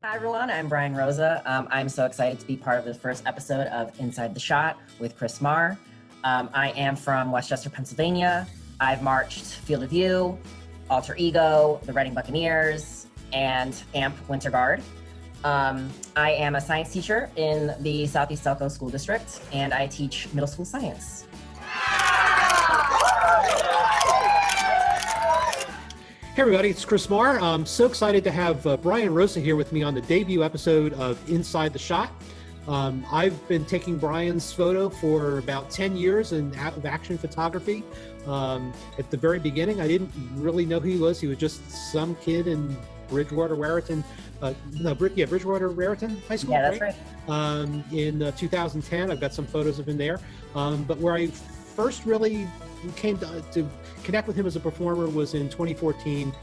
Hi everyone, I'm Brian Rosa. I'm so excited to be part of the first episode of Inside the Shot with Chris Maher. I am from Westchester, Pennsylvania. I've marched Field of View, Alter Ego, the Reading Buccaneers, and AMP Winter Guard. I am a science teacher in the Southeast Delco School District, and I teach middle school science. Hey everybody, it's Chris Maher. I'm so excited to have Brian Rosa here with me on the debut episode of Inside the Shot. I've been taking Brian's photo for about 10 years in action photography. At the very beginning, I didn't really know who he was. He was just some kid in Bridgewater, Raritan. Bridgewater, Raritan High School. Yeah, that's right. In 2010, I've got some photos of him there. But where I first really came to connect with him as a performer was in 2014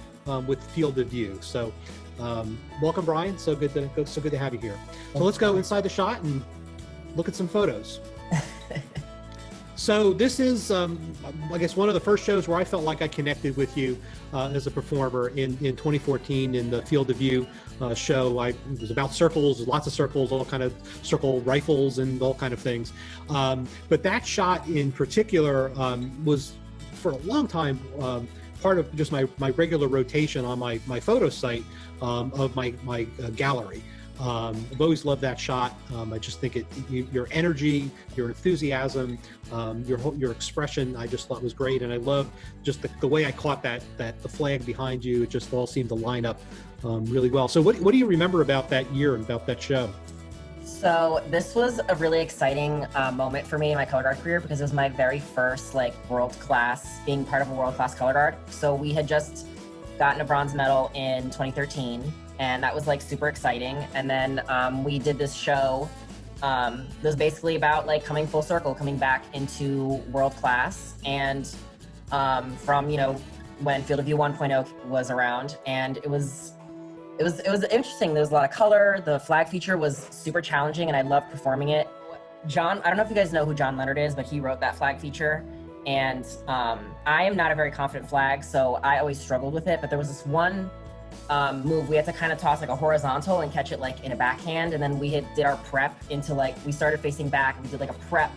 with Field of View. So welcome, Brian. So good to have you here. So let's go inside the shot and look at some photos. So this is, I guess, one of the first shows where I felt like I connected with you as a performer in 2014 in the Field of View show. It was about circles, lots of circles, all kind of circle rifles and all kind of things. But that shot in particular was, for a long time, part of just my regular rotation on my photo site of my gallery. I've always loved that shot. I just think your energy, your enthusiasm, your expression, I just thought was great, and I love just the way I caught the flag behind you. It just all seemed to line up really well. So what do you remember about that year and about that show? So this was a really exciting moment for me in my color guard career because it was my very first being part of a world-class color guard. So we had just gotten a bronze medal in 2013, and that was super exciting. And then we did this show that was basically about coming full circle, coming back into world class, and from when Field of View 1.0 was around, and it was interesting. There was a lot of color. The flag feature was super challenging, and I loved performing it. John, I don't know if you guys know who John Leonard is, but he wrote that flag feature. And I am not a very confident flag, so I always struggled with it. But there was this one move we had to kind of toss a horizontal and catch it in a backhand, and then we did our prep into we started facing back, and we did a prep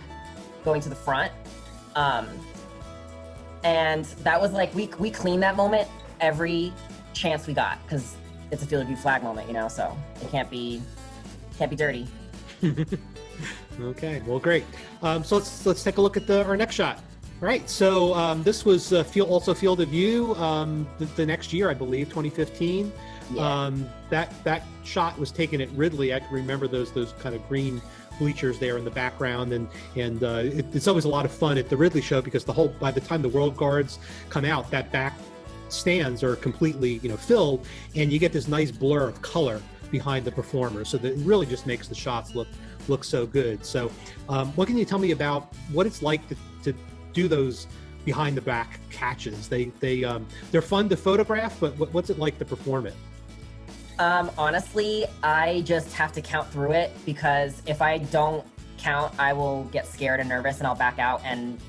going to the front. And that was we cleaned that moment every chance we got because it's a Field of View flag moment, so it can't be dirty. Okay, well, great. So let's take a look at our next shot. All right, so this was also Field of View the next year, I believe, 2015. Yeah. That shot was taken at Ridley. I can remember those kind of green bleachers there in the background, and it's always a lot of fun at the Ridley show because by the time the World Guards come out, that back stands are completely filled, and you get this nice blur of color behind the performers, so that it really just makes the shots look so good. So what can you tell me about what it's like to do those behind the back catches? They're fun to photograph, but what's it like to perform it? Honestly, I just have to count through it, because if I don't count, I will get scared and nervous and I'll back out. And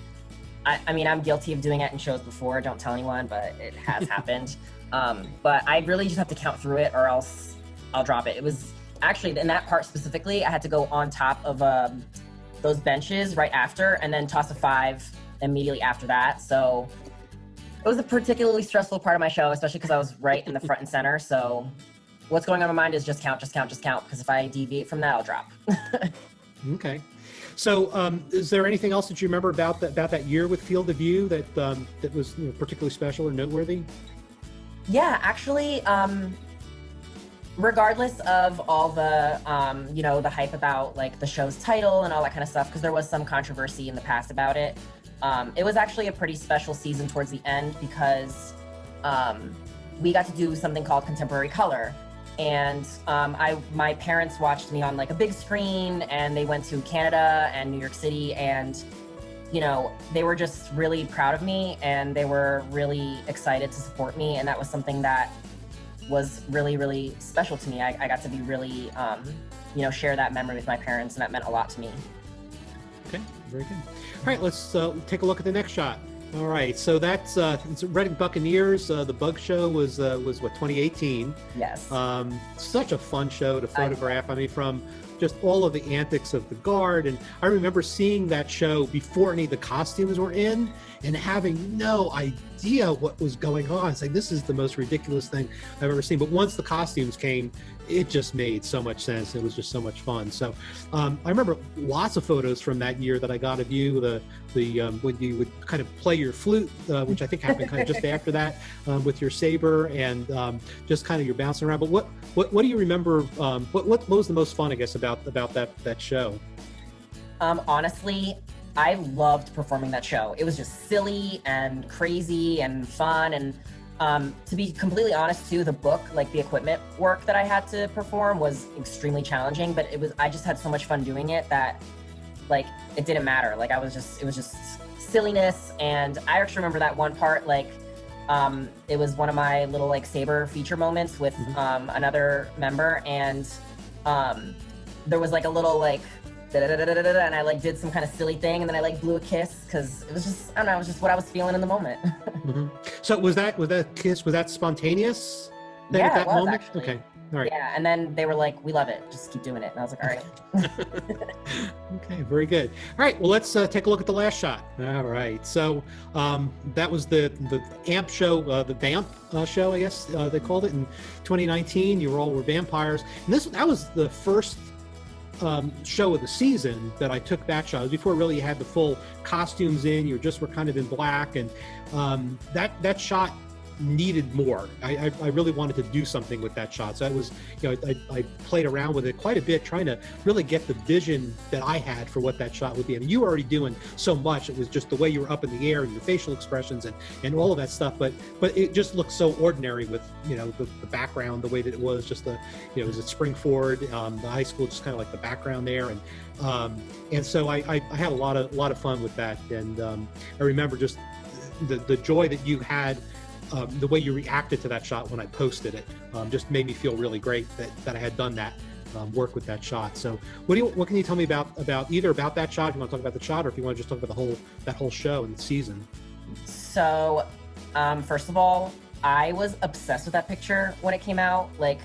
I mean, I'm guilty of doing it in shows before. Don't tell anyone, but it has happened. But I really just have to count through it, or else I'll drop it. It was actually, in that part specifically, I had to go on top of those benches right after, and then toss a 5 immediately after that. So it was a particularly stressful part of my show, especially because I was right in the front and center. So what's going on in my mind is just count, because if I deviate from that, I'll drop. Okay. So is there anything else that you remember about that year with Field of View that was particularly special or noteworthy? Yeah, actually, regardless of all the, the hype about the show's title and all that kind of stuff, because there was some controversy in the past about it, it was actually a pretty special season towards the end because we got to do something called contemporary color. And my parents watched me on a big screen, and they went to Canada and New York City, and they were just really proud of me, and they were really excited to support me, and that was something that was really, really special to me. I got to be really share that memory with my parents, and that meant a lot to me. Okay, very good. All right, let's take a look at the next shot. All right, so that's it's Reading Buccaneers. The Bug Show was what, 2018. Yes. Such a fun show to photograph. I mean, from just all of the antics of the guard, and I remember seeing that show before any of the costumes were in, and having no idea what was going on. Saying this is the most ridiculous thing I've ever seen. But once the costumes came, it just made so much sense. It was just so much fun. So I remember lots of photos from that year that I got of you. The when you would kind of play your flute, which I think happened kind of just after that, with your saber, and just kind of your bouncing around. But what do you remember? What was the most fun, I guess, about that show? Honestly, I loved performing that show. It was just silly and crazy and fun. And to be completely honest too, the book, like the equipment work that I had to perform was extremely challenging, but I just had so much fun doing it that like, it didn't matter. Like it was just silliness. And I actually remember that one part, like, it was one of my little like saber feature moments with another member. And there was like a little like, and I like did some kind of silly thing, and then I like blew a kiss because it was just, I don't know, it was just what I was feeling in the moment. So was that kiss, was that spontaneous then Yeah, at that it was, moment? actually. Okay. All right. Yeah, and then they were like, "We love it. Just keep doing it." And I was like, "All right." Okay, very good. All right, well, let's take a look at the last shot. All right, so that was the AMP show, the VAMP show, I guess they called it in 2019. You all were vampires, and that was the first show of the season that I took that shot. It was before really you had the full costumes in. You were kind of in black, and that shot needed more. I really wanted to do something with that shot. So I played around with it quite a bit, trying to really get the vision that I had for what that shot would be. I mean, you were already doing so much. It was just the way you were up in the air and your facial expressions and all of that stuff. But it just looked so ordinary with, the background, the way that it was just it was at Springford, the high school, just kind of like the background there. And so I had a lot of fun with that. And I remember just the joy that you had. The way you reacted to that shot when I posted it just made me feel really great that I had done that work with that shot. So what can you tell me about either about that shot, if you want to talk about the shot, or if you want to just talk about that whole show and the season? So, first of all, I was obsessed with that picture when it came out. Like,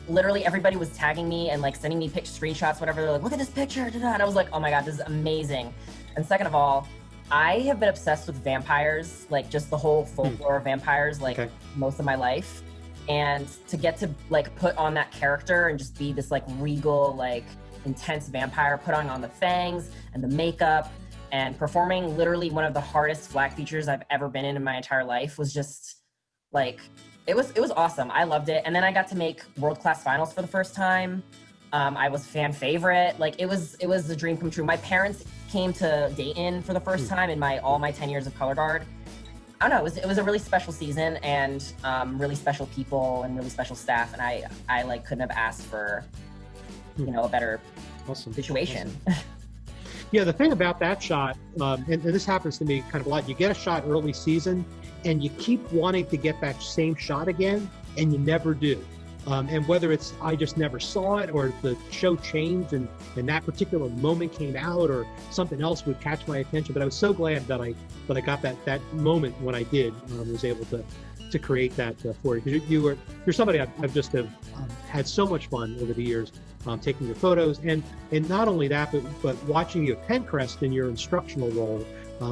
literally everybody was tagging me and like sending me screenshots, whatever. They're like, "Look at this picture," and I was like, "Oh my God, this is amazing." And second of all, I have been obsessed with vampires, like just the whole folklore of vampires, like most of my life. And to get to like put on that character and just be this like regal, like intense vampire, putting on the fangs and the makeup and performing literally one of the hardest flag features I've ever been in my entire life was just like, it was awesome. I loved it. And then I got to make world-class finals for the first time. I was fan favorite. Like it was a dream come true. My parents came to Dayton for the first time in all my 10 years of color guard. I don't know, it was a really special season, and really special people and really special staff, and I like couldn't have asked for a better situation. Awesome. Yeah, the thing about that shot, and this happens to me kind of a lot, you get a shot early season and you keep wanting to get that same shot again, and you never do. And whether it's I just never saw it, or the show changed and that particular moment came out, or something else would catch my attention. But I was so glad that I got that moment when I did, was able to create that for you. Because you're somebody I've just had so much fun over the years, taking your photos, and not only that, but watching you at Pencrest in your instructional role,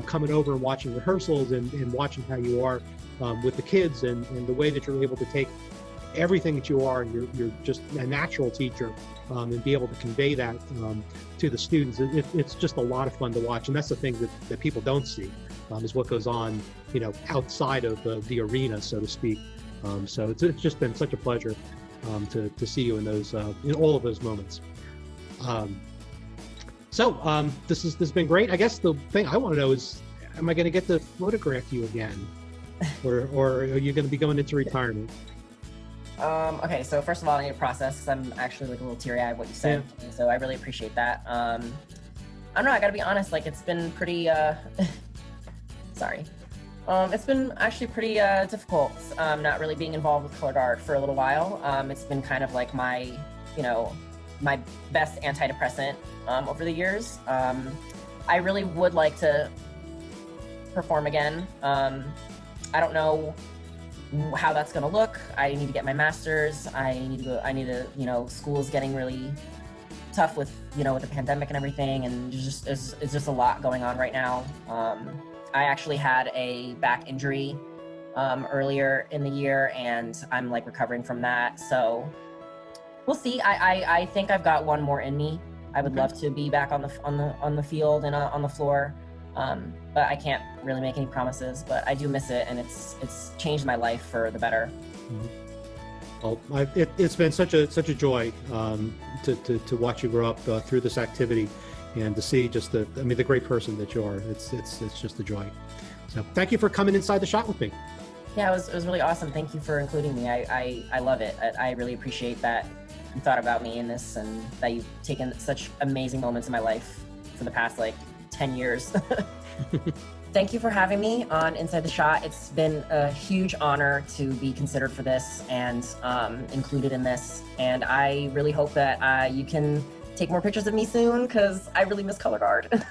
coming over and watching rehearsals and watching how you are with the kids, and the way that you're able to take everything that you are, and you're just a natural teacher, and be able to convey that to the students. It's just a lot of fun to watch, and that's the thing that people don't see, is what goes on, outside of the arena, so to speak. So it's just been such a pleasure to see you in those in all of those moments. So this has been great. I guess the thing I want to know is, am I going to get to photograph you again, or are you going to be going into retirement? Okay, so first of all, I need to process, because I'm actually like a little teary-eyed what you said, so I really appreciate that. I don't know, I gotta be honest, like it's been pretty, sorry. It's been actually pretty difficult, not really being involved with color guard for a little while. It's been kind of like my best antidepressant over the years. I really would like to perform again. I don't know how that's going to look. I need to get my master's. I need to, school is getting really tough with, with the pandemic and everything. And it's just a lot going on right now. I actually had a back injury earlier in the year, and I'm like recovering from that. So we'll see. I think I've got one more in me. I would love to be back on the field and on the floor. But I can't really make any promises, but I do miss it, and it's changed my life for the better. Well, it's been such a joy to watch you grow up through this activity, and to see just the great person that you are. It's just a joy. So thank you for coming inside the shot with me. Yeah, it was really awesome. Thank you for including me. I love it. I really appreciate that you thought about me in this, and that you've taken such amazing moments in my life for the past 10 years. Thank you for having me on Inside the Shot. It's been a huge honor to be considered for this and included in this. And I really hope that you can take more pictures of me soon, because I really miss color guard.